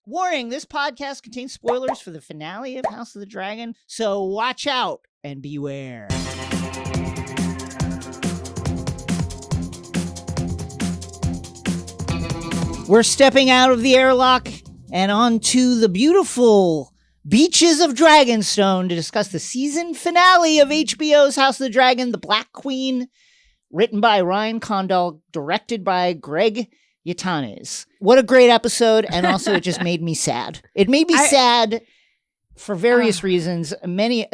Warning, this podcast contains spoilers for the finale of House of the Dragon, so watch out and beware. We're stepping out of the airlock and onto the beautiful beaches of Dragonstone to discuss the season finale of HBO's House of the Dragon, The Black Queen, written by Ryan Condal, directed by Greg Yaitanes. What a great episode, and also it just made me sad. It made me sad for various reasons. Many,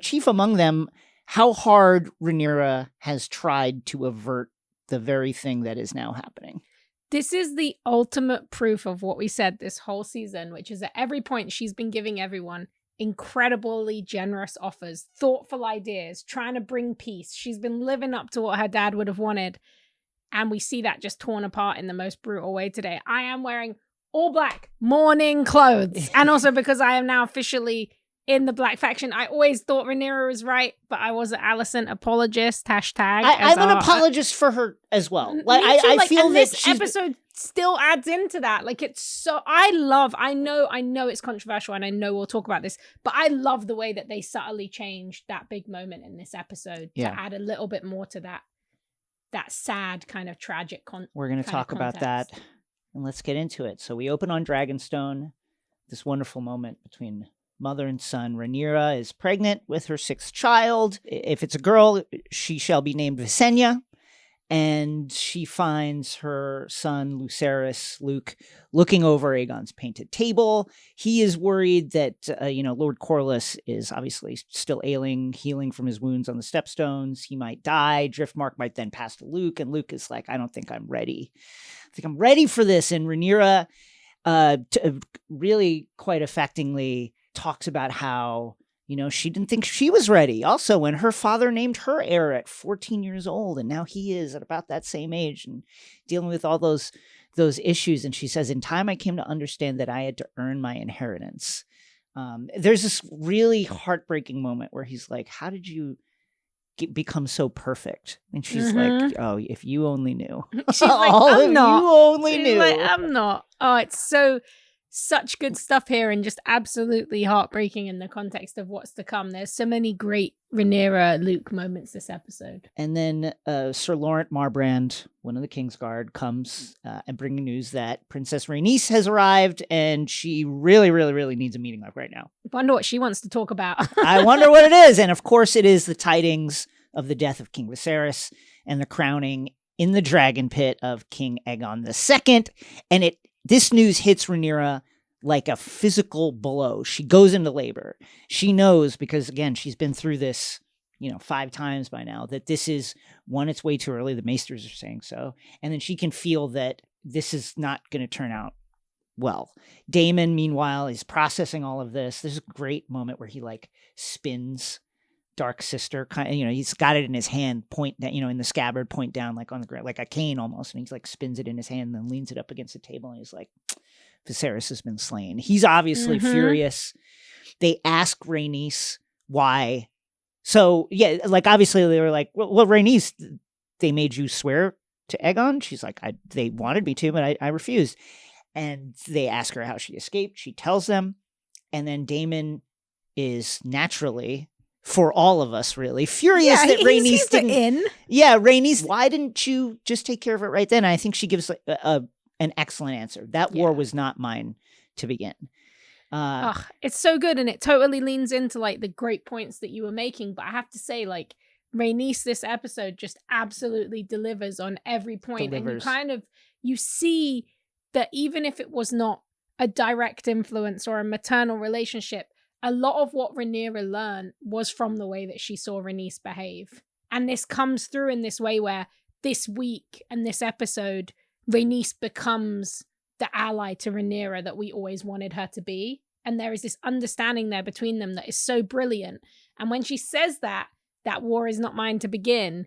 chief among them, how hard Rhaenyra has tried to avert the very thing that is now happening. This is the ultimate proof of what we said this whole season, which is at every point she's been giving everyone incredibly generous offers, thoughtful ideas, trying to bring peace. She's been living up to what her dad would have wanted. And we see that just torn apart in the most brutal way today. I am wearing all black mourning clothes. And also because I am now officially in the black faction. I always thought Rhaenyra was right, but I was an Alicent apologist. Hashtag. I'm an apologist for her as well. I feel that this episode still adds into that. Like, it's so, I know it's controversial and I know we'll talk about this, but I love the way that they subtly changed that big moment in this episode to add a little bit more to that sad kind of tragic We're going to talk about that, and let's get into it. So we open on Dragonstone, this wonderful moment between mother and son. Rhaenyra is pregnant with her 6th child. If it's a girl, she shall be named Visenya. And she finds her son, Luke, looking over Aegon's painted table. He is worried that, Lord Corlys is obviously still ailing, healing from his wounds on the Stepstones. He might die. Driftmark might then pass to Luke. And Luke is like, I don't think I'm ready. I think I'm ready for this. And Rhaenyra really quite affectingly talks about how, she didn't think she was ready. Also, when her father named her heir at 14 years old, and now he is at about that same age and dealing with all those issues. And she says, in time, I came to understand that I had to earn my inheritance. There's this really heartbreaking moment where he's like, how did you become so perfect? And she's like, oh, if you only knew. She's like, I'm not. You only knew. Like, I'm not. Oh, it's such good stuff here, and just absolutely heartbreaking in the context of what's to come. There's so many great Rhaenyra Luke moments this episode. And then Sir Laurent Marbrand, one of the Kingsguard, comes and bringing news that Princess Rhaenys has arrived, and she really, really, really needs a meeting like right now. I wonder what she wants to talk about. I wonder what it is. And of course it is the tidings of the death of King Viserys and the crowning in the dragon pit of King Aegon II. And this news hits Rhaenyra like a physical blow. She goes into labor. She knows, because again, she's been through this, 5 times by now, that this is, one, it's way too early. The maesters are saying so. And then she can feel that this is not going to turn out well. Daemon, meanwhile, is processing all of this. There's a great moment where he spins Dark Sister, he's got it in his hand, point down, in the scabbard, point down, like on the ground, like a cane almost. And he's spins it in his hand and then leans it up against the table. And he's like, Viserys has been slain. He's obviously furious. They ask Rhaenys why. So yeah, obviously they were like, well, Rhaenys, they made you swear to Aegon. She's like, they wanted me to, but I refused. And they ask her how she escaped. She tells them. And then Daemon is naturally, for all of us, really furious that Rhaenys didn't. Yeah, Rhaenys, why didn't you just take care of it right then? I think she gives an excellent answer. That war was not mine to begin. It's so good, and it totally leans into the great points that you were making. But I have to say, Rhaenys this episode just absolutely delivers on every point. And you see that even if it was not a direct influence or a maternal relationship, a lot of what Rhaenyra learned was from the way that she saw Rhaenys behave. And this comes through in this way where this week and this episode, Rhaenys becomes the ally to Rhaenyra that we always wanted her to be. And there is this understanding there between them that is so brilliant. And when she says that war is not mine to begin,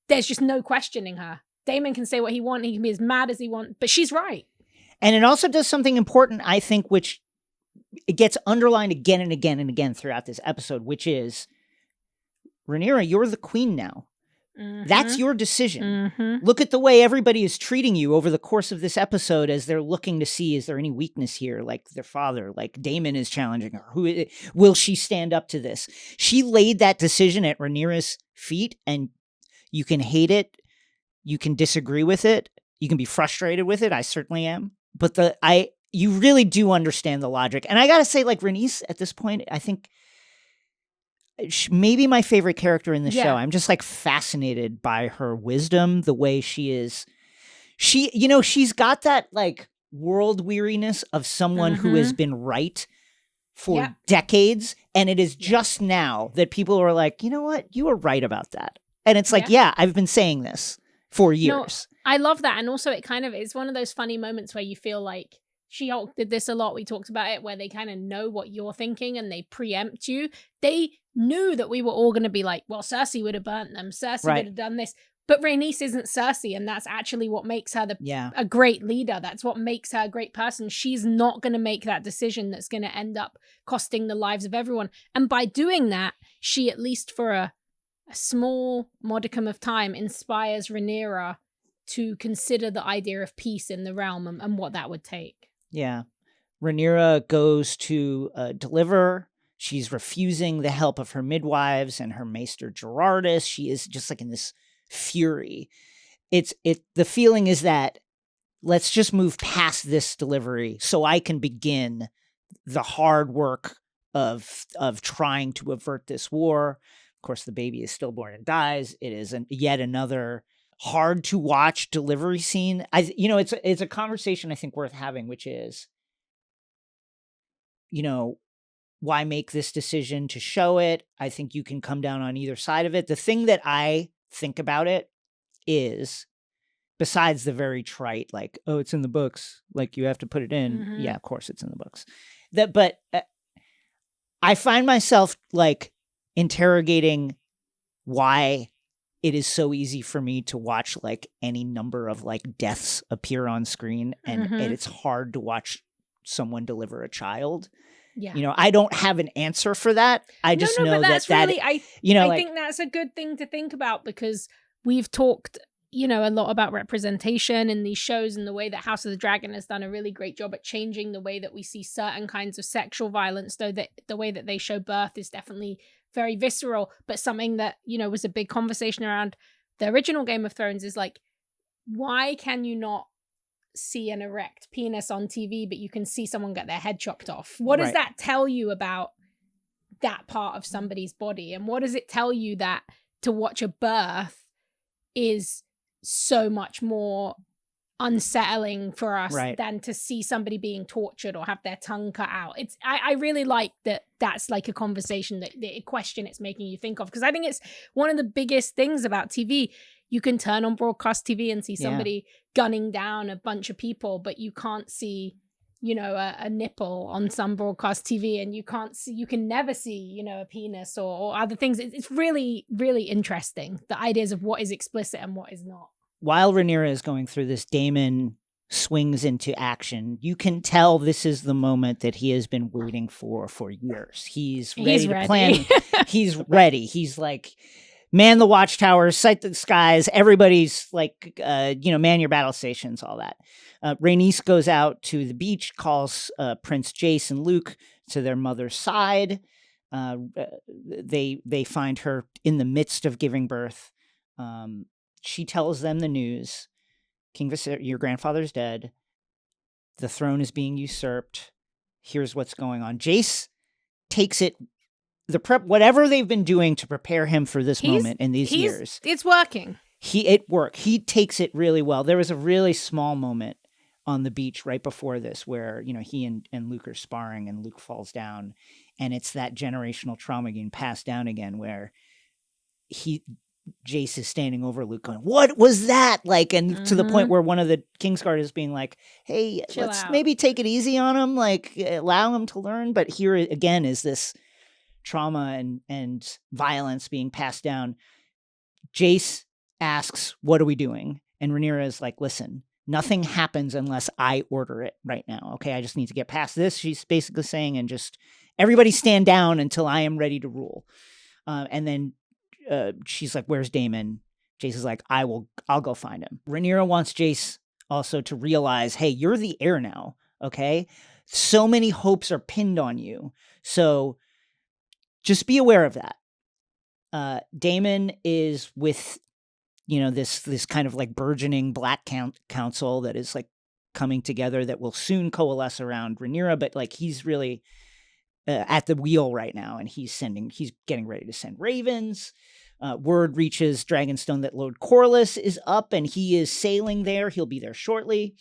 there's just no questioning her. Daemon can say what he wants. He can be as mad as he wants, but she's right. And it also does something important, I think, which it gets underlined again and again and again throughout this episode, which is, Rhaenyra, you're the queen now. That's your decision. Look at the way everybody is treating you over the course of this episode as they're looking to see, is there any weakness here? Like their father, like Daemon is challenging her. Will she stand up to this? She laid that decision at Rhaenyra's feet, and you can hate it. You can disagree with it. You can be frustrated with it. I certainly am. But you really do understand the logic. And I got to say, like, Rhaenys at this point, I think maybe my favorite character in the show. I'm just like fascinated by her wisdom, the way she is. She's got that like world weariness of someone who has been right for decades. And it is just now that people are like, you know what? You were right about that. And it's like, I've been saying this for years. No, I love that. And also it's one of those funny moments where you feel like She-Hulk did this a lot. We talked about it, where they kind of know what you're thinking and they preempt you. They knew that we were all going to be like, well, Cersei would have burnt them. Cersei would have done this. But Rhaenys isn't Cersei, and that's actually what makes her a great leader. That's what makes her a great person. She's not going to make that decision that's going to end up costing the lives of everyone. And by doing that, she, at least for a small modicum of time, inspires Rhaenyra to consider the idea of peace in the realm and what that would take. Yeah. Rhaenyra goes to deliver. She's refusing the help of her midwives and her maester Gerardus. She is just like in this fury. The feeling is that let's just move past this delivery so I can begin the hard work of trying to avert this war. Of course, the baby is stillborn and dies. It is yet another hard to watch delivery scene. It's a conversation I think worth having, which is, why make this decision to show it? I think you can come down on either side of it. The thing that I think about it is, besides the very trite, like, oh, it's in the books, like you have to put it in. Yeah, of course it's in the books. But I find myself like interrogating why it is so easy for me to watch like any number of like deaths appear on screen, and it's hard to watch someone deliver a child. Yeah. I don't have an answer for that. I just know but that's really, I think that's a good thing to think about, because we've talked, a lot about representation in these shows, and the way that House of the Dragon has done a really great job at changing the way that we see certain kinds of sexual violence, though that the way that they show birth is definitely very visceral. But something that, was a big conversation around the original Game of Thrones is like, why can you not see an erect penis on TV, but you can see someone get their head chopped off? What does that tell you about that part of somebody's body? And what does it tell you that to watch a birth is so much more unsettling for us than to see somebody being tortured or have their tongue cut out? I really like that's like a conversation, the question it's making you think of, because I think it's one of the biggest things about TV. You can turn on broadcast TV and see somebody gunning down a bunch of people, but you can't see, a nipple on some broadcast TV, and you can never see, a penis or other things. It's really, really interesting, the ideas of what is explicit and what is not. While Rhaenyra is going through this, Daemon swings into action. You can tell this is the moment that he has been waiting for years. He's ready to plan. He's ready. He's like, man the watchtowers, sight the skies. Everybody's like, man your battle stations, all that. Rhaenys goes out to the beach, calls Prince Jace and Luke to their mother's side. They find her in the midst of giving birth. She tells them the news. King Viserys, your grandfather's dead. The throne is being usurped. Here's what's going on. Jace takes it. Whatever they've been doing to prepare him for this moment in these years, it's working. It worked. He takes it really well. There was a really small moment on the beach right before this where, he and Luke are sparring and Luke falls down, and it's that generational trauma getting passed down again, where Jace is standing over Luke going, what was that? Like, and to the point where one of the Kingsguard is being like, hey, let's maybe take it easy on him, like allow him to learn. But here again is this trauma and violence being passed down. Jace asks, what are we doing? And Rhaenyra is like, listen, nothing happens unless I order it right now. Okay, I just need to get past this. She's basically saying, and just everybody stand down until I am ready to rule. And then she's like, where's Daemon? Jace is like, I'll go find him. Rhaenyra wants Jace also to realize, hey, you're the heir now, okay? So many hopes are pinned on you. So just be aware of that. Daemon is with, this kind of like burgeoning Black Council that is like coming together that will soon coalesce around Rhaenyra, but like he's really at the wheel right now, and he's getting ready to send ravens. Word reaches Dragonstone that Lord Corlys is up and he is sailing there. He'll be there shortly.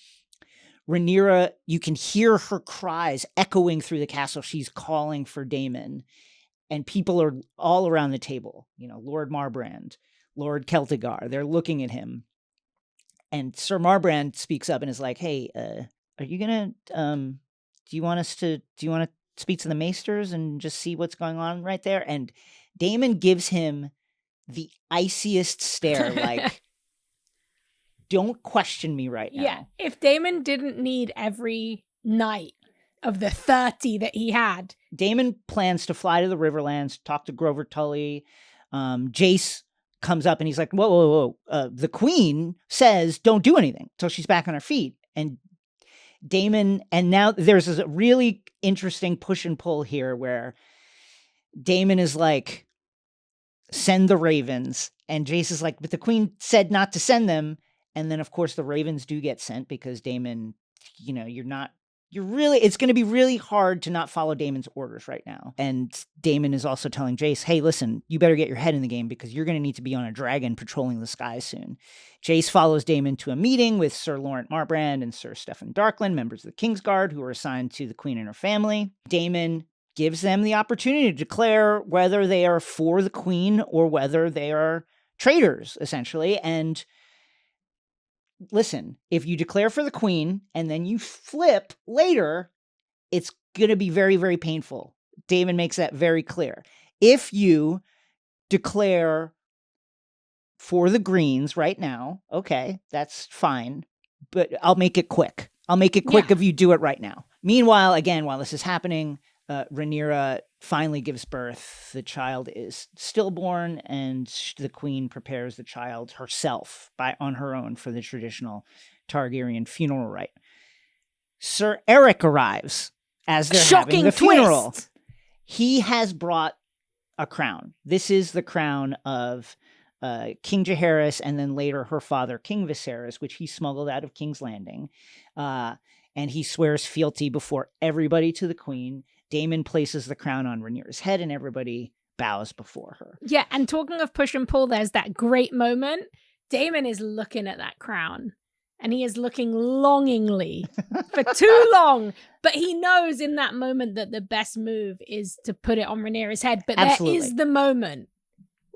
Rhaenyra, you can hear her cries echoing through the castle. She's calling for Daemon, and people are all around the table. Lord Marbrand, Lord Celtigar, they're looking at him. And Sir Marbrand speaks up and is like, hey, are you going to, do you want to speak to the maesters and just see what's going on right there? And Daemon gives him the iciest stare, like, don't question me right now. Yeah, if Daemon didn't need every night of the 30 that he had. Daemon plans to fly to the Riverlands, talk to Grover Tully. Jace comes up and he's like, whoa. The queen says don't do anything till she's back on her feet. And Daemon, and now there's a really interesting push and pull here where Daemon is like, send the ravens, and Jace is like, but the queen said not to send them. And then of course the ravens do get sent because Daemon, it's going to be really hard to not follow Daemon's orders right now. And Daemon is also telling Jace, hey, listen, you better get your head in the game because you're going to need to be on a dragon patrolling the skies soon. Jace follows Daemon to a meeting with Sir Laurent Marbrand and Sir Steffan Darkland, members of the Kingsguard who are assigned to the queen and her family. Daemon gives them the opportunity to declare whether they are for the queen or whether they are traitors, essentially. And listen, if you declare for the queen and then you flip later, it's going to be very, very painful. Daemon makes that very clear. If you declare for the greens right now, okay, that's fine, but I'll make it quick. If you do it right now. Meanwhile, again, while this is happening, Rhaenyra finally gives birth. The child is stillborn, and the queen prepares the child herself on her own for the traditional Targaryen funeral rite. Sir Eric arrives as they're having the funeral. He has brought a crown. This is the crown of King Jaehaerys and then later her father, King Viserys, which he smuggled out of King's Landing. And he swears fealty before everybody to the queen. Daemon places the crown on Rhaenyra's head and everybody bows before her. Yeah, and talking of push and pull, there's that great moment. Daemon is looking at that crown and he is looking longingly for too long. But he knows in that moment that the best move is to put it on Rhaenyra's head. But Absolutely. There is the moment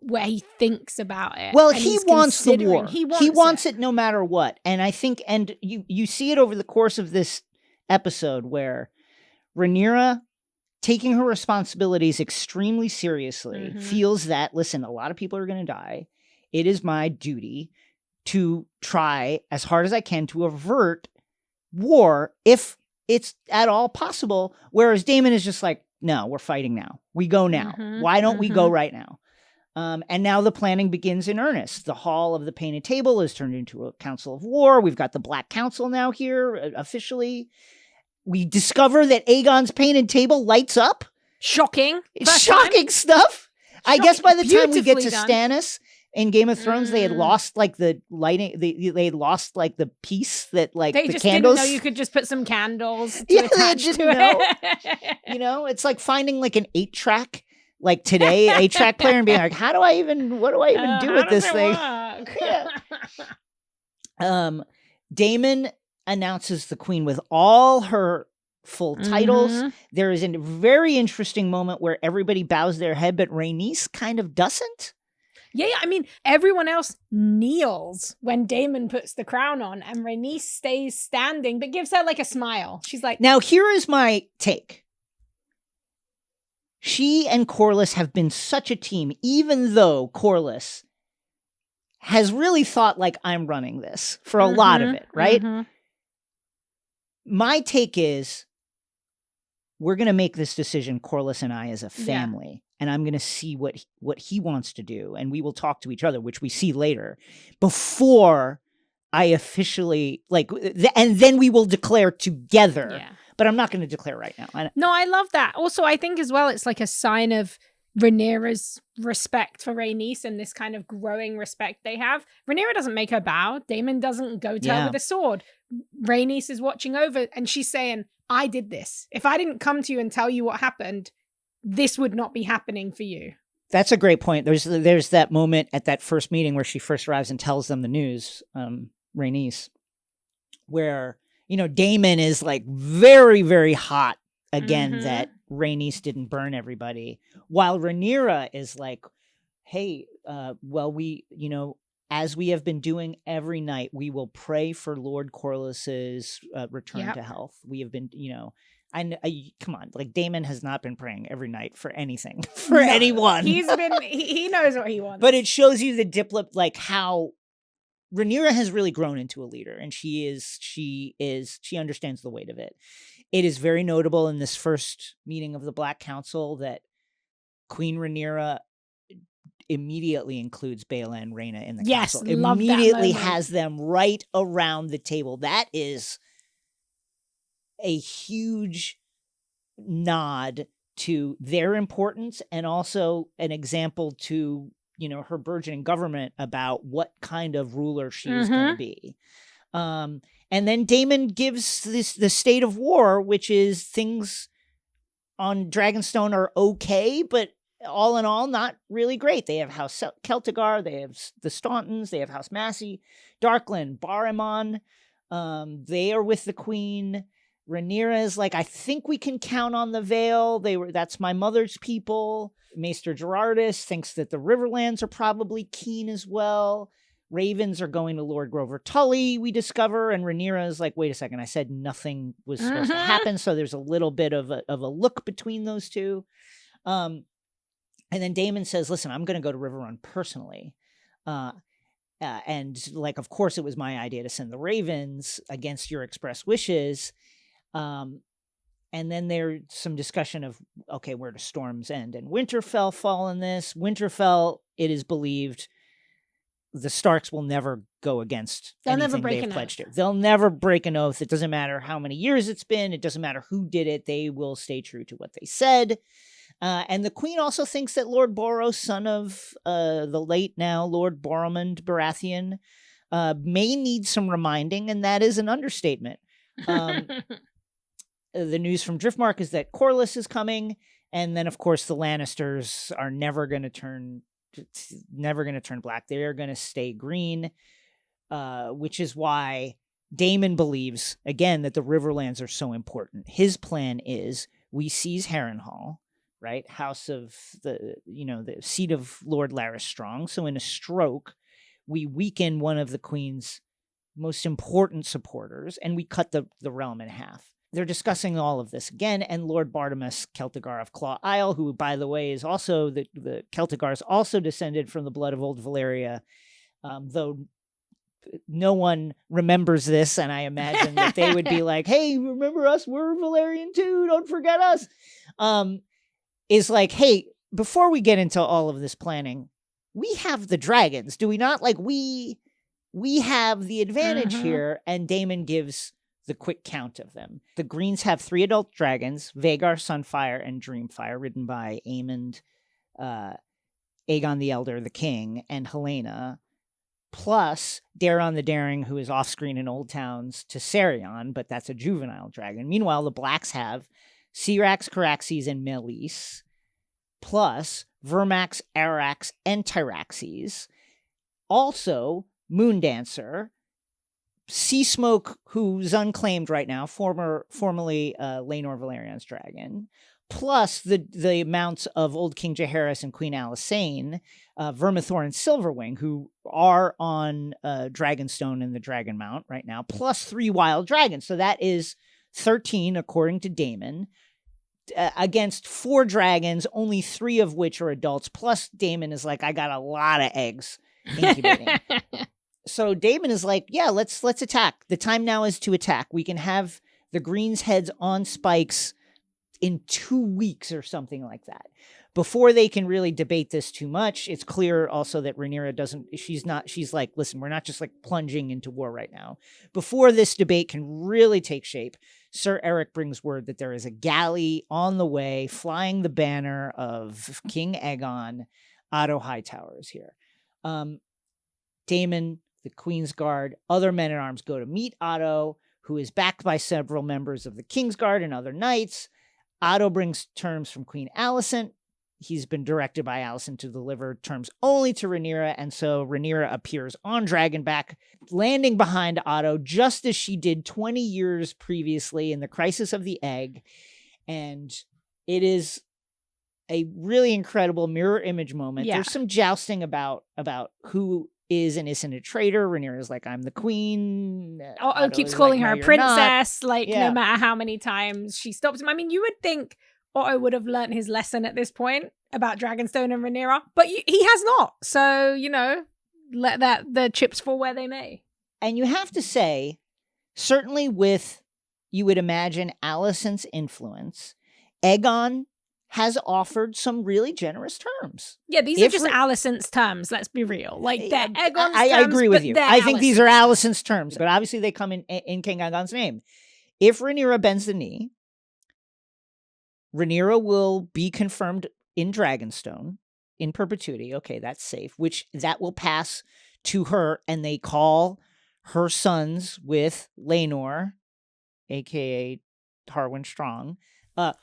where he thinks about it. Well, he wants the war. He wants it no matter what. And I think, and you see it over the course of this episode where Rhaenyra, taking her responsibilities extremely seriously, feels that, listen, a lot of people are going to die. It is my duty to try as hard as I can to avert war if it's at all possible. Whereas Daemon is just like, no, we're fighting now. We go now. Why don't we go right now? And now the planning begins in earnest. The Hall of the Painted Table is turned into a council of war. We've got the Black Council now here officially. We discover that Aegon's painted table lights up. Shocking. Shocking stuff. I guess by the time we get to Stannis in Game of Thrones, they had lost like the lighting. They had lost like the piece that like they the just candles. Didn't know you could just put some candles to yeah, attach they to didn't it. know. It's like finding like an 8-track. Like today, 8-track player and being like, what do I even do with this thing? Daemon announces the queen with all her full titles. There is a very interesting moment where everybody bows their head, but Rhaenys kind of doesn't. Yeah, I mean, everyone else kneels when Daemon puts the crown on, and Rhaenys stays standing, but gives her like a smile. She's like, now here is my take. She and Corlys have been such a team, even though Corlys has really thought like I'm running this for a lot of it, right? My take is we're going to make this decision, Corlys and I, as a family, and I'm going to see what he wants to do, and we will talk to each other, which we see later, before I officially, and then we will declare together. Yeah. But I'm not going to declare right now. No, I love that. Also, I think as well, it's like a sign of Rhaenyra's respect for Rhaenys and this kind of growing respect they have. Rhaenyra doesn't make her bow. Daemon doesn't go to her with a sword. Rhaenys is watching over, and she's saying, I did this. If I didn't come to you and tell you what happened, this would not be happening for you. That's a great point. There's that moment at that first meeting where she first arrives and tells them the news, Rhaenys, where, Daemon is like very, very hot again that Rhaenys didn't burn everybody, while Rhaenyra is like, hey, we, as we have been doing every night, we will pray for Lord Corlys's return to health. We have been, I come on, like Daemon has not been praying every night for anything, for anyone. He knows what he wants. But it shows you like how Rhaenyra has really grown into a leader, and she understands the weight of it. It is very notable in this first meeting of the Black Council that Queen Rhaenyra immediately includes Baela and Rhaena in the council. Immediately has them right around the table. That is a huge nod to their importance, and also an example to her burgeoning government about what kind of ruler she's going to be. And then Daemon gives the state of war, which is things on Dragonstone are okay, but all in all, not really great. They have House Celtigar, they have the Stauntons, they have House Massey, Darkland, Barrymon. They are with the Queen. Rhaenyra is like, I think we can count on the Vale. That's my mother's people. Maester Gerardus thinks that the Riverlands are probably keen as well. Ravens are going to Lord Grover Tully, we discover, and Rhaenyra is like, wait a second, I said nothing was supposed to happen, so there's a little bit of a look between those two. And then Daemon says, listen, I'm going to go to Riverrun personally. And like, of course, it was my idea to send the Ravens against your express wishes. And then there's some discussion of, okay, where do storms end? And Winterfell fall in this. Winterfell, it is believed, the Starks will never go against anything they've pledged to. They'll never break an oath. It doesn't matter how many years it's been. It doesn't matter who did it. They will stay true to what they said. And the Queen also thinks that Lord Boros, son of the late now Lord Boromund Baratheon, may need some reminding, and that is an understatement. The news from Driftmark is that Corlys is coming, and then of course the Lannisters are never going to turn black. They are going to stay green, which is why Daemon believes again that the Riverlands are so important. His plan is we seize Harrenhal, right? House of the seat of Lord Larys Strong. So in a stroke, we weaken one of the Queen's most important supporters, and we cut the realm in half. They're discussing all of this again, and Lord Bartimus Celtigar of Claw Isle, who, by the way, is also the Celtigars also descended from the blood of old Valyria, though no one remembers this, and I imagine that they would be like, hey, remember us? We're Valyrian too. Don't forget us. Is like, hey, before we get into all of this planning, we have the dragons, do we not? Like, we have the advantage here, and Daemon gives the quick count of them. The Greens have 3 adult dragons, Vhagar, Sunfire, and Dreamfire, ridden by Aemond, Aegon the Elder, the King, and Helena, plus Daeron the Daring, who is off-screen in Old Towns, to Serion, but that's a juvenile dragon. Meanwhile, the Blacks have Syrax, Caraxes, and Meleys, plus Vermax, Arax, and Tyraxes. Also, Moondancer, Seasmoke, who's unclaimed right now, formerly Laenor Valyrian's dragon, plus the mounts of Old King Jaehaerys and Queen Alysanne, Vermithor and Silverwing, who are on Dragonstone and the Dragon Mount right now, plus 3 wild dragons. So that is 13, according to Daemon, against 4 dragons, only 3 of which are adults. Plus, Daemon is like, I got a lot of eggs incubating. So Daemon is like, yeah, let's attack. The time now is to attack. We can have the Greens' heads on spikes in 2 weeks or something like that. Before they can really debate this too much, it's clear also that Rhaenyra she's like, listen, we're not just like plunging into war right now. Before this debate can really take shape, Sir Eric brings word that there is a galley on the way flying the banner of King Aegon. Otto Hightower is here. Daemon, the Queen's Guard, other men-at-arms go to meet Otto, who is backed by several members of the King's Guard and other knights. Otto brings terms from Queen Alicent. He's been directed by Alicent to deliver terms only to Rhaenyra, and so Rhaenyra appears on Dragonback, landing behind Otto just as she did 20 years previously in the Crisis of the Egg. And it is a really incredible mirror image moment. Yeah. There's some jousting about who is and isn't a traitor. Rhaenyra's like, I'm the queen. Otto keeps calling her a princess, no matter how many times she stops him. I mean, you would think Otto would have learned his lesson at this point about Dragonstone and Rhaenyra, but he has not. So, let the chips fall where they may. And you have to say, certainly with, you would imagine, Alicent's influence, Aegon has offered some really generous terms. Yeah, these are just Alicent's terms, let's be real. Like, they're Aegon's terms, I agree with you. I think these are Alicent's Alicent's terms, but obviously they come in King Aegon's name. If Rhaenyra bends the knee, Rhaenyra will be confirmed in Dragonstone in perpetuity. Okay, that's safe, which that will pass to her, and they call her sons with Laenor, a.k.a. Harwin Strong, her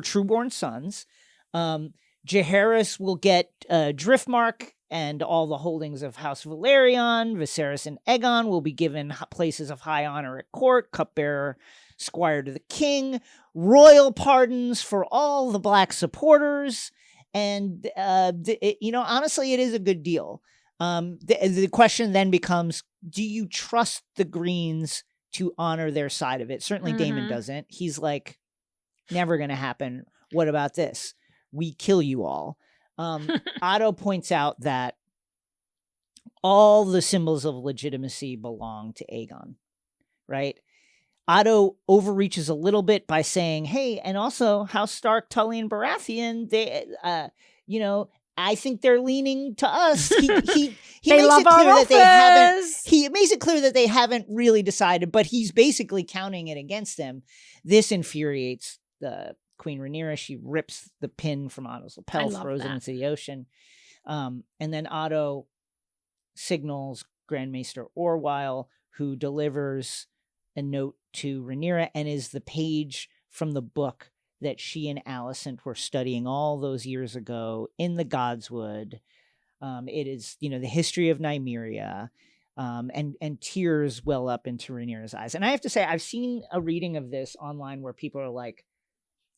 trueborn sons. Jaehaerys will get Driftmark and all the holdings of House Valyrian. Viserys and Aegon will be given places of high honor at court, cupbearer, squire to the king, royal pardons for all the black supporters. And, honestly, it is a good deal. The question then becomes, do you trust the Greens to honor their side of it? Certainly Daemon doesn't. He's like, never going to happen. What about this? We kill you all. Otto points out that all the symbols of legitimacy belong to Aegon, right? Otto overreaches a little bit by saying, hey, and also House Stark, Tully, and Baratheon, they, I think they're leaning to us. He makes it clear that they haven't. He makes it clear that they haven't really decided, but he's basically counting it against them. This infuriates the Queen Rhaenyra. She rips the pin from Otto's lapel, throws it into the ocean, and then Otto signals Grand Maester Orwyle, who delivers a note to Rhaenyra and is the page from the book that she and Alicent were studying all those years ago in the Godswood. It is, the history of Nymeria, and tears well up into Rhaenyra's eyes. And I have to say, I've seen a reading of this online where people are like,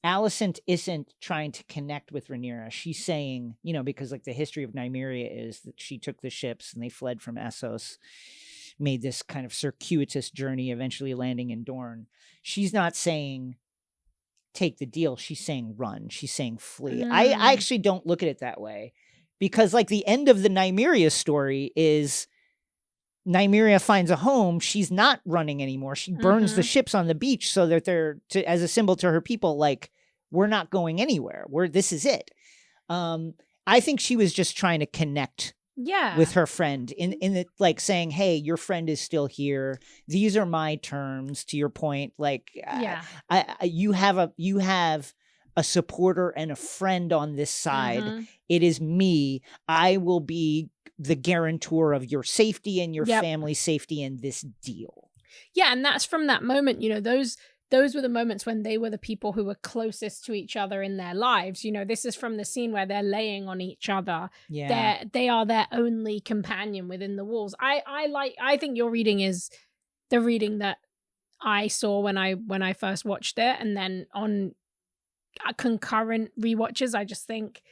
Alicent isn't trying to connect with Rhaenyra. She's saying, because like the history of Nymeria is that she took the ships and they fled from Essos, made this kind of circuitous journey, eventually landing in Dorne. She's not saying take the deal. She's saying run. She's saying flee. I actually don't look at it that way, because like the end of the Nymeria story is Nymeria finds a home. She's not running anymore. She burns the ships on the beach so that they're as a symbol to her people, like, we're not going anywhere. This is it. I think she was just trying to connect with her friend in the, like, saying, hey, your friend is still here. These are my terms, to your point. Like, you have a supporter and a friend on this side. It is me. I will be the guarantor of your safety and your family's safety in this deal. Yeah, and that's from that moment, those were the moments when they were the people who were closest to each other in their lives. This is from the scene where they're laying on each other. Yeah. They are their only companion within the walls. I think your reading is the reading that I saw when I first watched it, and then on concurrent rewatches, I just think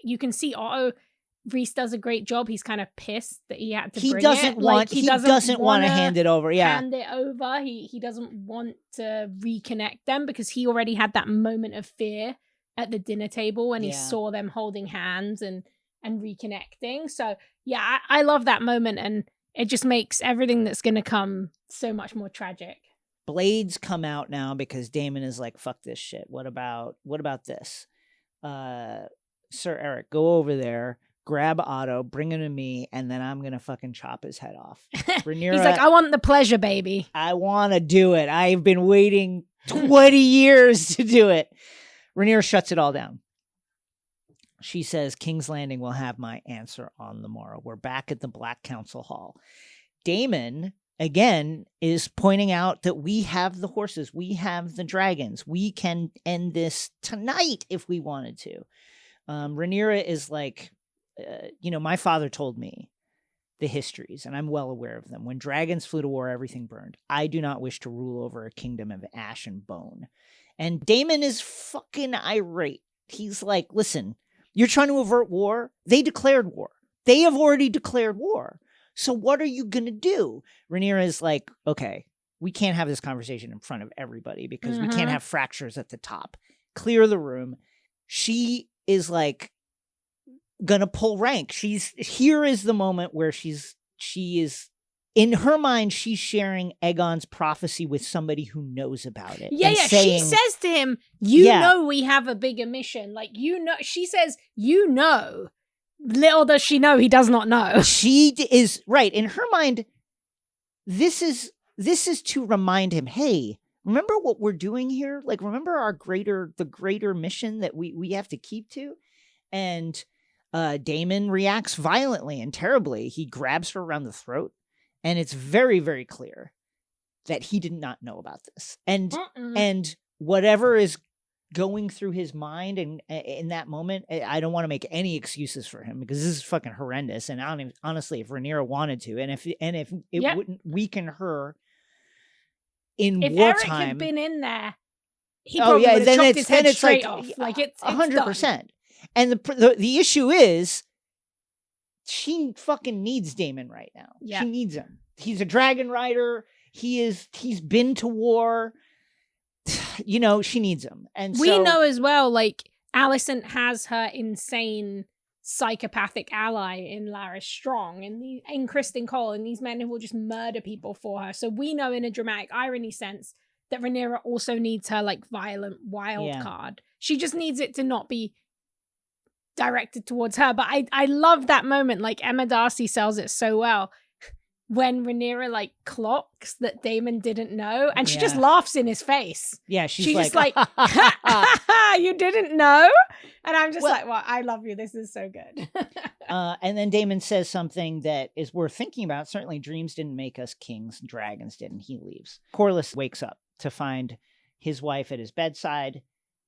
you can see Otto. Reese does a great job. He's kind of pissed that he had to bring it. He doesn't want to hand it over. Hand it over. He doesn't want to reconnect them because he already had that moment of fear at the dinner table when he saw them holding hands and reconnecting. So yeah, I love that moment, and it just makes everything that's going to come so much more tragic. Blades come out now because Daemon is like, fuck this shit. What about this? Sir Eric, go over there, grab Otto, bring him to me, and then I'm going to fucking chop his head off. Rhaenyra, he's like, I want the pleasure, baby. I want to do it. I've been waiting 20 years to do it. Rhaenyra shuts it all down. She says, King's Landing will have my answer on the morrow. We're back at the Black Council Hall. Daemon, again, is pointing out that we have the horses. We have the dragons. We can end this tonight if we wanted to. Rhaenyra is like, my father told me the histories, and I'm well aware of them. When dragons flew to war, everything burned. I do not wish to rule over a kingdom of ash and bone. And Daemon is fucking irate. He's like, listen, you're trying to avert war? They declared war. They have already declared war. So what are you going to do? Rhaenyra is like, okay, we can't have this conversation in front of everybody because we can't have fractures at the top. Clear the room. She is like going to pull rank. Here is the moment where she is, in her mind, she's sharing Aegon's prophecy with somebody who knows about it. Yeah, saying, she says to him, you know we have a bigger mission. Like, she says, little does she know he does not know. She is right. In her mind, this is to remind him, hey, remember what we're doing here? Like, remember the greater mission that we have to keep to? And Daemon reacts violently and terribly. He grabs her around the throat, and it's very, very clear that he did not know about this. And whatever is going through his mind, and in that moment, I don't want to make any excuses for him because this is fucking horrendous. And honestly, if Rhaenyra wanted to, and if it wouldn't weaken her in wartime, Eric had been in there, he probably would have chopped his head straight off. Like it's 100%. And the issue is, she fucking needs Daemon right now. Yeah. She needs him. He's a dragon rider. He's been to war. She needs him. And we know as well, like, Alicent has her insane psychopathic ally in Larys Strong and in Criston Cole and these men who will just murder people for her. So we know in a dramatic irony sense that Rhaenyra also needs her, like, violent wild card. She just needs it to not be directed towards her. But I love that moment. Like, Emma Darcy sells it so well when Rhaenyra, like, clocks that Daemon didn't know, and she just laughs in his face. Yeah, she's just like you didn't know? And I'm just like, well, I love you. This is so good. And then Daemon says something that is worth thinking about. Certainly dreams didn't make us kings. Dragons did, and he leaves. Corlys wakes up to find his wife at his bedside.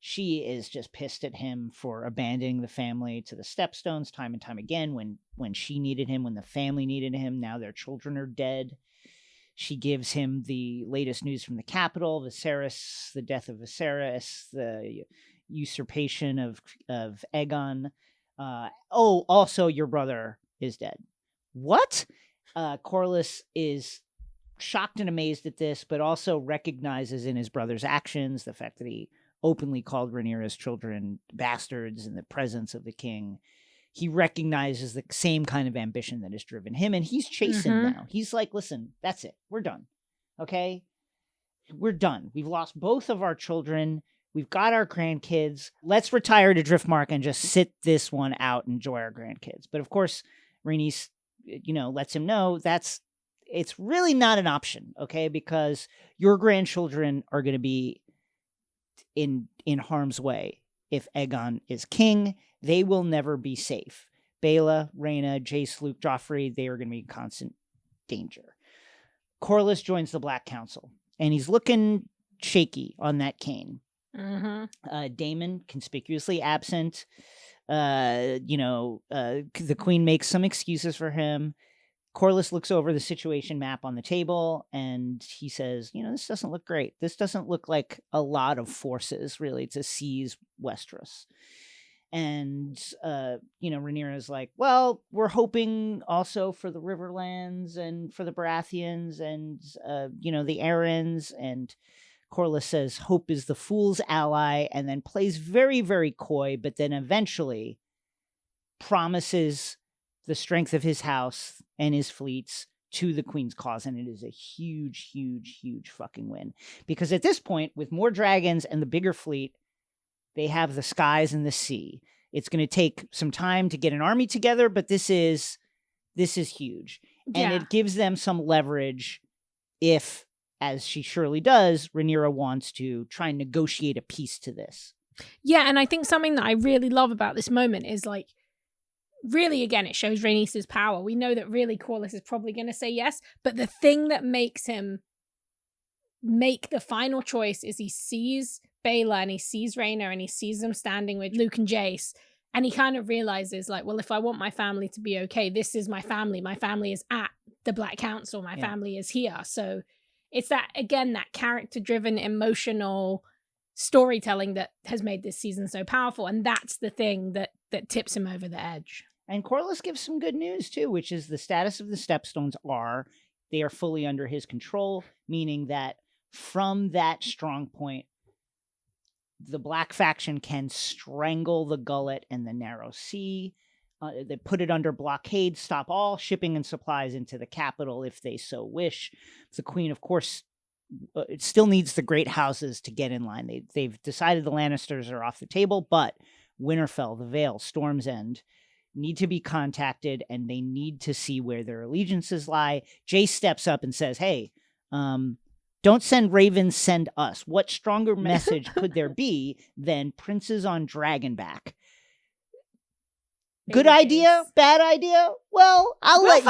She is just pissed at him for abandoning the family to the Stepstones time and time again when she needed him, when the family needed him. Now their children are dead. She gives him the latest news from the capital, Viserys, the death of Viserys, the usurpation of Aegon. Also your brother is dead. What? Corlys is shocked and amazed at this, but also recognizes in his brother's actions the fact that he openly called Rhaenyra's children bastards in the presence of the king. He recognizes the same kind of ambition that has driven him, and he's chasing now. He's like, listen, that's it. We're done. Okay? We're done. We've lost both of our children. We've got our grandkids. Let's retire to Driftmark and just sit this one out and enjoy our grandkids. But of course, Rhaenys, lets him know it's really not an option, okay? Because your grandchildren are going to be in harm's way if Aegon is king. They will never be safe. Baela, Rhaena, Jace, Luke, Joffrey, they are going to be in constant danger. Corlys joins the Black Council, and he's looking shaky on that cane. Daemon, conspicuously absent. The queen makes some excuses for him. Corlys looks over the situation map on the table, and he says, this doesn't look great. This doesn't look like a lot of forces, really, to seize Westeros. And, Rhaenyra is like, well, we're hoping also for the Riverlands and for the Baratheons and, the Arryns. And Corlys says, hope is the fool's ally, and then plays very, very coy, but then eventually promises the strength of his house and his fleets to the Queen's cause, and it is a huge, huge, huge fucking win. Because at this point, with more dragons and the bigger fleet, they have the skies and the sea. It's going to take some time to get an army together, but this is huge. And it gives them some leverage if, as she surely does, Rhaenyra wants to try and negotiate a peace to this. Yeah, and I think something that I really love about this moment is, like, really, again, it shows Rhaenys's power. We know that really Corlys is probably going to say yes, but the thing that makes him make the final choice is he sees Baela and he sees Rhaenyra and he sees them standing with Luke and Jace, and he kind of realizes, like, well, if I want my family to be okay, this is my family. My family is at the Black Council. My family is here. So it's that, again, that character-driven, emotional storytelling that has made this season so powerful, and that's the thing that tips him over the edge. And Corlys gives some good news too, which is the status of the Stepstones they are fully under his control, meaning that from that strong point, the Black faction can strangle the Gullet and the Narrow Sea. They put it under blockade, stop all shipping and supplies into the capital if they so wish. The Queen, of course, it still needs the great houses to get in line. They've decided the Lannisters are off the table, but Winterfell, the Vale, Storm's End need to be contacted, and they need to see where their allegiances lie. Jace steps up and says, hey, don't send ravens, send us. What stronger message could there be than princes on Dragonback? Good idea? Bad idea? Well, I'll let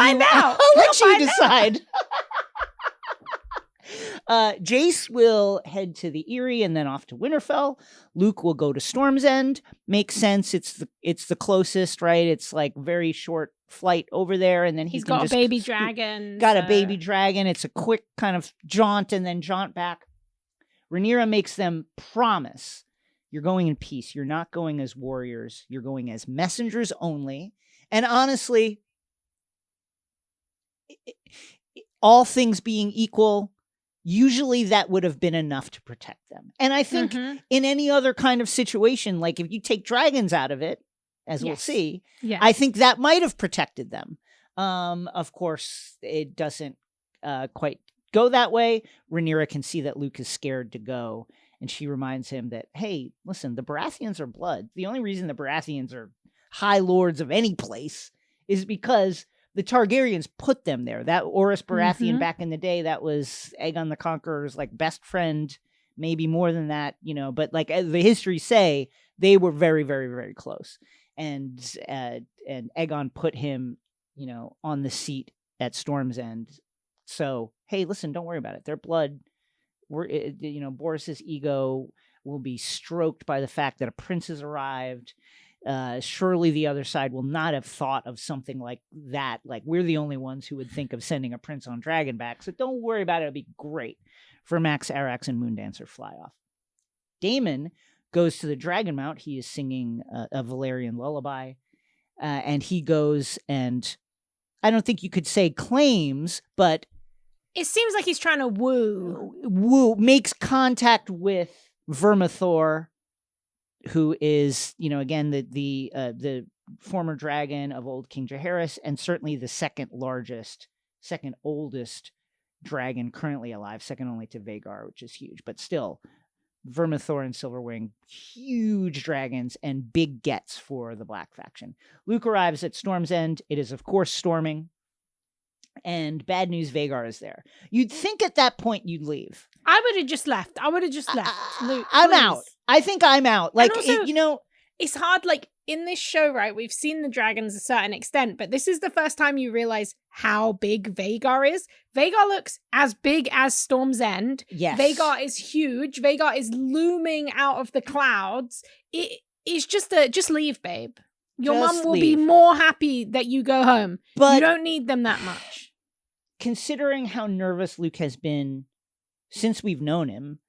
you decide. Jace will head to the Eyrie and then off to Winterfell. Luke will go to Storm's End. Makes sense. It's the closest, right? It's like very short flight over there, and then he's got a baby dragon. A baby dragon. It's a quick kind of jaunt and then jaunt back. Rhaenyra makes them promise, you're going in peace. You're not going as warriors. You're going as messengers only. And honestly, all things being equal, usually that would have been enough to protect them. And I think in any other kind of situation, like if you take dragons out of it, as we'll see, I think that might have protected them. Of course, it doesn't quite go that way. Rhaenyra can see that Luke is scared to go, and she reminds him that, hey, listen, the Baratheons are blood. The only reason the Baratheons are high lords of any place is because the Targaryens put them there. That Oris Baratheon back in the day, that was Aegon the Conqueror's like best friend, maybe more than that, you know, but like as the histories say, they were very, very, very close. And Aegon put him, you know, on the seat at Storm's End. So, hey, listen, don't worry about it. Their blood, Boris's ego will be stroked by the fact that a prince has arrived. Surely the other side will not have thought of something like that. Like, we're the only ones who would think of sending a prince on Dragonback. So don't worry about it. It'll be great for Max Arax and Moondancer fly off. Daemon goes to the Dragon Mount. He is singing a Valyrian lullaby. And he goes and, I don't think you could say claims, but it seems like he's trying to woo, makes contact with Vermithor, who is, you know, again, the former dragon of old King Jaehaerys, and certainly the second oldest dragon currently alive, second only to Vhagar, which is huge, but still, Vermithor and Silverwing, huge dragons and big gets for the Black faction. Luke arrives at Storm's End. It is, of course, storming. And bad news, Vhagar is there. You'd think at that point you'd leave. I would have just left. Luke, I'm out. I think I'm out. Like, also, it's hard. Like, in this show, right, we've seen the dragons a certain extent, but this is the first time you realize how big Vhagar is. Vhagar looks as big as Storm's End. Yes. Vhagar is huge. Vhagar is looming out of the clouds. It is just leave, babe. Your mum will be more happy that you go home. But you don't need them that much. Considering how nervous Luke has been since we've known him,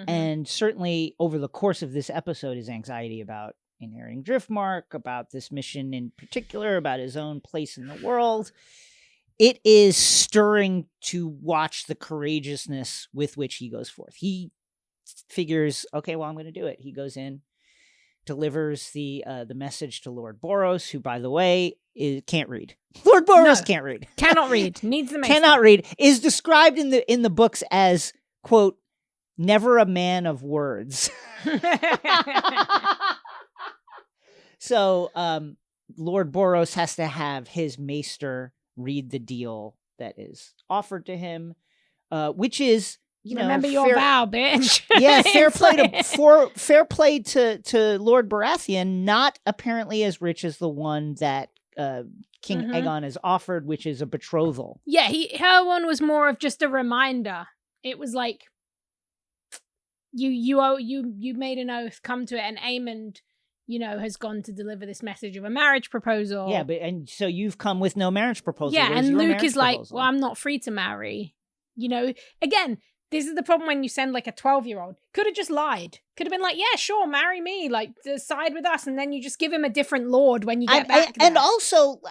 and certainly over the course of this episode, his anxiety about inheriting Driftmark, about this mission in particular, about his own place in the world, it is stirring to watch the courageousness with which he goes forth. He figures, okay, well, I'm going to do it. He goes in delivers the message to Lord Boros, who, by the way, can't read. Lord Boros can't read. Cannot read. Needs the maester. Cannot read. Is described in the books as, quote, never a man of words. So Lord Boros has to have his maester read the deal that is offered to him, which is, remember your vow, bitch. Yeah, fair play to Lord Baratheon, not apparently as rich as the one that King Aegon is offered, which is a betrothal. Yeah, her one was more of just a reminder. It was like you made an oath, come to it, and Aemond, has gone to deliver this message of a marriage proposal. Yeah, and so you've come with no marriage proposal. Yeah, Where's and your Luke is like, proposal? well, I'm not free to marry. Again, this is the problem when you send like a 12-year-old. Could have just lied. Could have been like, yeah, sure, marry me, like side with us, and then you just give him a different lord when you get back. And also,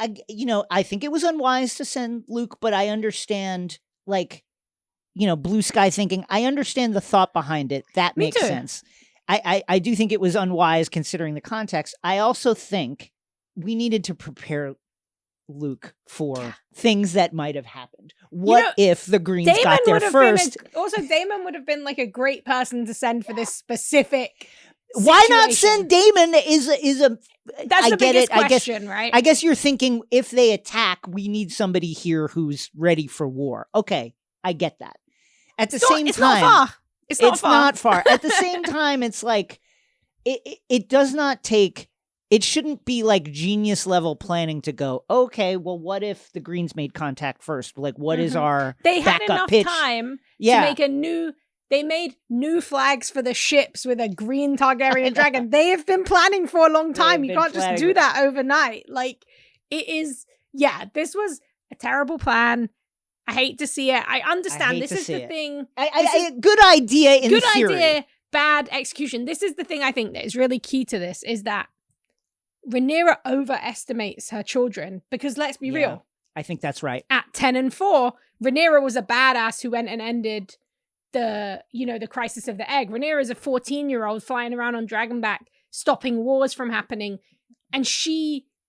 I think it was unwise to send Luke, but I understand, blue sky thinking. I understand the thought behind it. That makes sense. I do think it was unwise considering the context. I also think we needed to prepare Luke for things that might have happened. What if the Greens Damon got there first? Also, Daemon would have been like a great person to send for this specific situation. Why not send Daemon? That's the biggest question, right? I guess you're thinking if they attack, we need somebody here who's ready for war. Okay, I get that. At the same time, it's not far. It's not far. At the same time, it's like it does not take. It shouldn't be like genius level planning to go, okay, well, what if the Greens made contact first? Like, what is our They had backup enough pitch? time to make they made new flags for the ships with a green Targaryen dragon. They have been planning for a long time. You can't just do that overnight. Like, it is, this was a terrible plan. I hate to see it. I understand. This is the thing. Good idea in theory. Good idea, bad execution. This is the thing I think that is really key to this, is that Rhaenyra overestimates her children, because let's be real. I think that's right. At 10 and 4, Rhaenyra was a badass who went and ended the crisis of the egg. Rhaenyra is a 14-year-old flying around on Dragonback, stopping wars from happening. And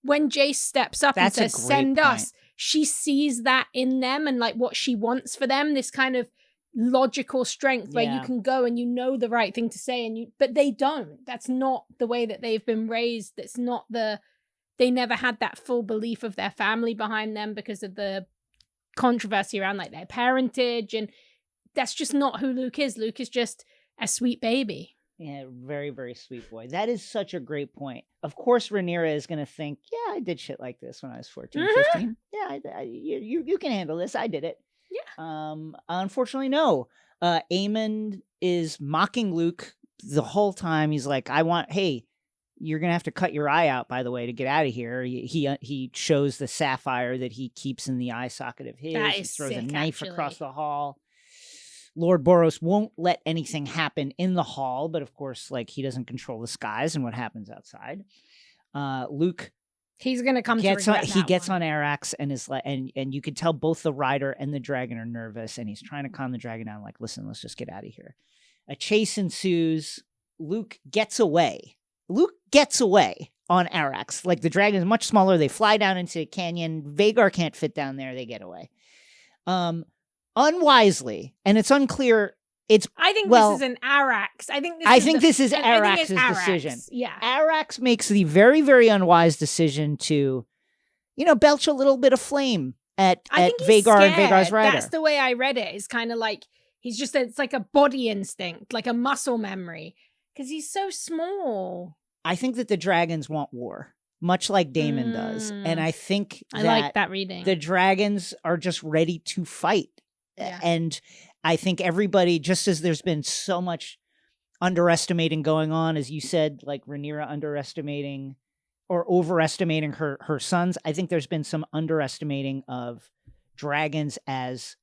when Jace steps up and says, send us, she sees that in them and like what she wants for them, this kind of logical strength where you can go and the right thing to say, but they don't. That's not the way that they've been raised. That's not they never had that full belief of their family behind them because of the controversy around like their parentage, and that's just not who Luke is. Luke is just a sweet baby. Yeah, very, very sweet boy. That is such a great point. Of course, Rhaenyra is going to think, yeah, I did shit like this when I was 14, 15. Yeah, you can handle this. I did it. Yeah. Unfortunately, no. Aemond is mocking Luke the whole time. He's like, hey, you're going to have to cut your eye out, by the way, to get out of here. He shows the sapphire that he keeps in the eye socket of his. He throws a knife across the hall. Lord Boros won't let anything happen in the hall, but of course, like, he doesn't control the skies and what happens outside. Luke, he's gonna come. He gets on Arax and is like, and you can tell both the rider and the dragon are nervous, and he's trying to calm the dragon down. Like, listen, let's just get out of here. A chase ensues. Luke gets away on Arax. Like, the dragon is much smaller. They fly down into a canyon. Vhagar can't fit down there. They get away. Unwisely, and it's unclear. I think this is an Arax. I think this is Arax's decision. Yeah, Arax makes the very, very unwise decision to, belch a little bit of flame at Vhagar and Vhagar's rider. That's the way I read it. It's kind of like it's like a body instinct, like a muscle memory, because he's so small. I think that the dragons want war, much like Daemon does, and I think I like that reading. The dragons are just ready to fight. Yeah. And I think everybody, just as there's been so much underestimating going on, as you said, like Rhaenyra underestimating or overestimating her sons, I think there's been some underestimating of dragons as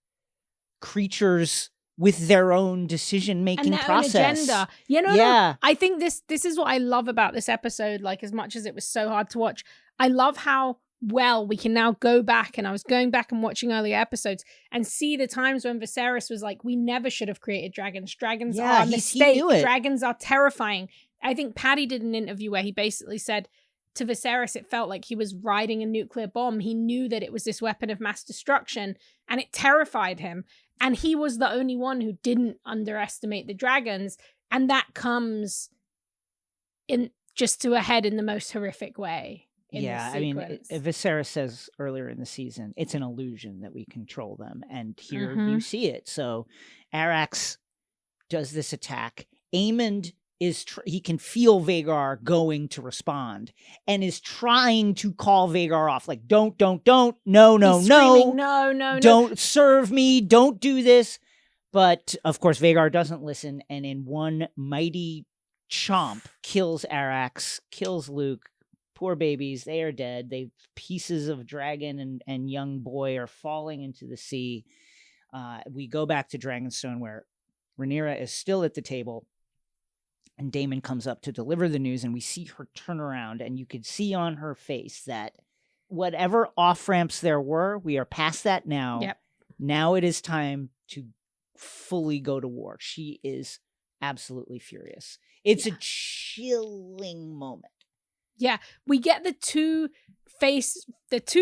creatures with their own decision-making process. Own agenda. I think this is what I love about this episode, like, as much as it was so hard to watch. I love how well we can now go back, and I was going back and watching earlier episodes and see the times when Viserys was like, we never should have created dragons. Dragons are a mistake. Dragons are terrifying. I think Paddy did an interview where he basically said to Viserys it felt like he was riding a nuclear bomb. He knew that it was this weapon of mass destruction, and it terrified him. And he was the only one who didn't underestimate the dragons. And that comes in just to a head in the most horrific way. Yeah, I mean, Viserys says earlier in the season, it's an illusion that we control them. And here you see it. So Arax does this attack. Aemond he can feel Vhagar going to respond and is trying to call Vhagar off. Like, don't, no, don't serve me, don't do this. But of course, Vhagar doesn't listen, and in one mighty chomp kills Arax, kills Luke. Poor babies, they are dead. Pieces of dragon and young boy are falling into the sea. We go back to Dragonstone, where Rhaenyra is still at the table. And Daemon comes up to deliver the news, and we see her turn around, and you could see on her face that whatever off-ramps there were, we are past that now. Yep. Now it is time to fully go to war. She is absolutely furious. It's a chilling moment. Yeah, we get the two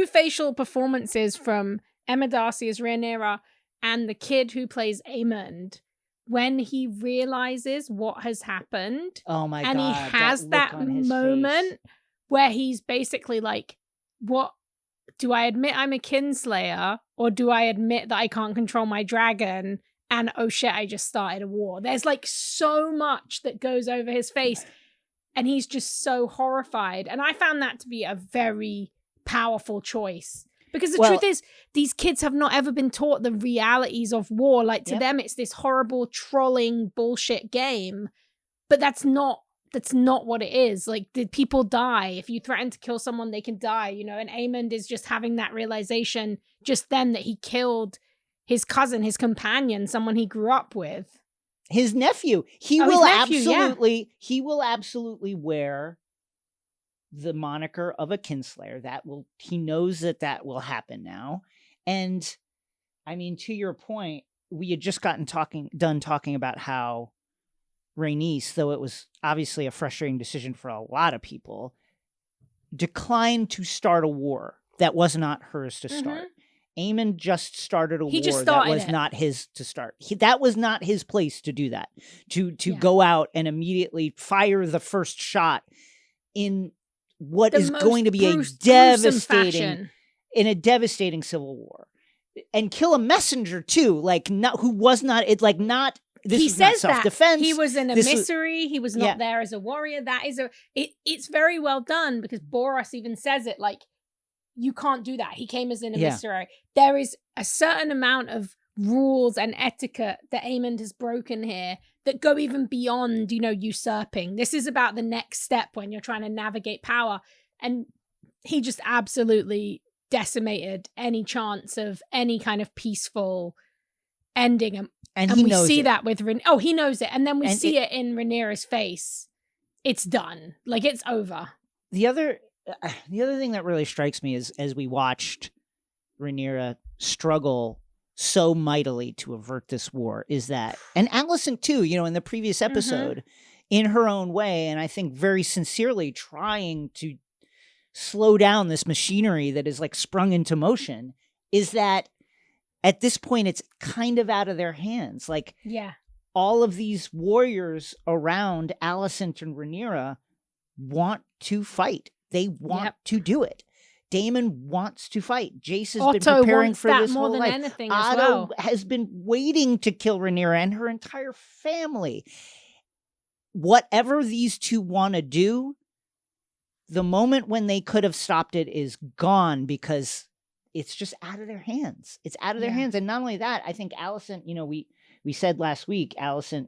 facial performances from Emma Darcy as Rhaenyra and the kid who plays Aemond. When he realizes what has happened, oh my God, and he has that moment where he's basically like, what do I admit I'm a kinslayer, or do I admit that I can't control my dragon? And oh shit, I just started a war. There's like so much that goes over his face, and he's just so horrified. And I found that to be a very powerful choice. Because the truth is, these kids have not ever been taught the realities of war. Like, to them, it's this horrible, trolling, bullshit game. But that's not what it is. Like, the people die. If you threaten to kill someone, they can die, you know? And Aemond is just having that realization just then that he killed his cousin, his companion, someone he grew up with. His nephew. He will absolutely wear the moniker of a kinslayer. He knows that will happen now. And I mean, to your point, we had just done talking about how Rhaenys, though it was obviously a frustrating decision for a lot of people, declined to start a war that was not hers to start. Aemond just started a war that was not his to start. That was not his place to do that. To go out and immediately fire the first shot in what is going to be a devastating civil war, and kill a messenger too, like not who was not it like not this he was says not self-defense. That he was an emissary. He was not there as a warrior. That is it's very well done, because Boros even says it, like, you can't do that. He came as an emissary. There is a certain amount of rules and etiquette that Aemond has broken here that go even beyond, usurping. This is about the next step when you're trying to navigate power. And he just absolutely decimated any chance of any kind of peaceful ending. And we see that with he knows it. And then we see it in Rhaenyra's face. It's done. Like, it's over. The other thing that really strikes me is, as we watched Rhaenyra struggle so mightily to avert this war, is that, and Alicent too, in the previous episode, in her own way, and I think very sincerely trying to slow down this machinery that is like sprung into motion, is that at this point it's kind of out of their hands. Like, all of these warriors around Alicent and Rhaenyra want to fight. They want to do it. Daemon wants to fight. Jace has been preparing for this more whole than life. anything Otto as well. has been waiting to kill Rhaenyra and her entire family. Whatever these two want to do, the moment when they could have stopped it is gone, because it's just out of their hands. It's out of their hands. And not only that, I think Alicent, we said last week, Alicent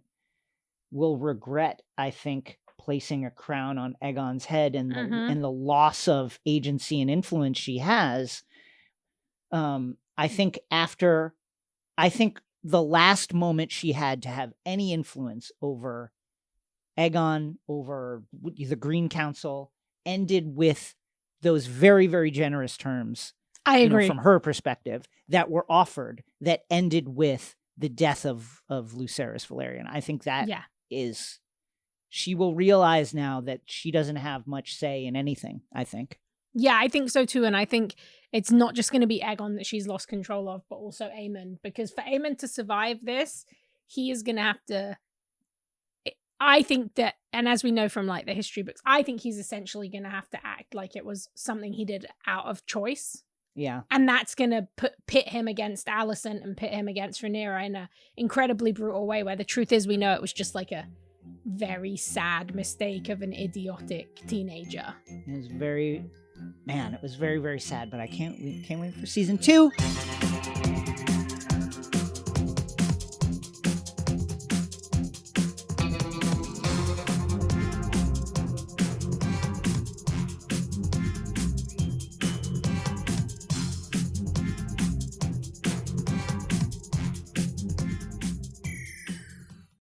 will regret, I think, placing a crown on Aegon's head and the loss of agency and influence she has. I think the last moment she had to have any influence over Aegon, over the Green Council, ended with those very, very generous terms. I agree. From her perspective, that were offered, that ended with the death of Lucerys Valerian. I think that is she will realize now that she doesn't have much say in anything, I think. Yeah, I think so too. And I think it's not just going to be Aegon that she's lost control of, but also Aemon. Because for Aemon to survive this, he is going to have to... I think that, and as we know from like the history books, I think he's essentially going to have to act like it was something he did out of choice. Yeah. And that's going to pit him against Alicent and pit him against Rhaenyra in an incredibly brutal way, where the truth is we know it was just like a very sad mistake of an idiotic teenager. It was very, very sad, but I can't wait for season 2.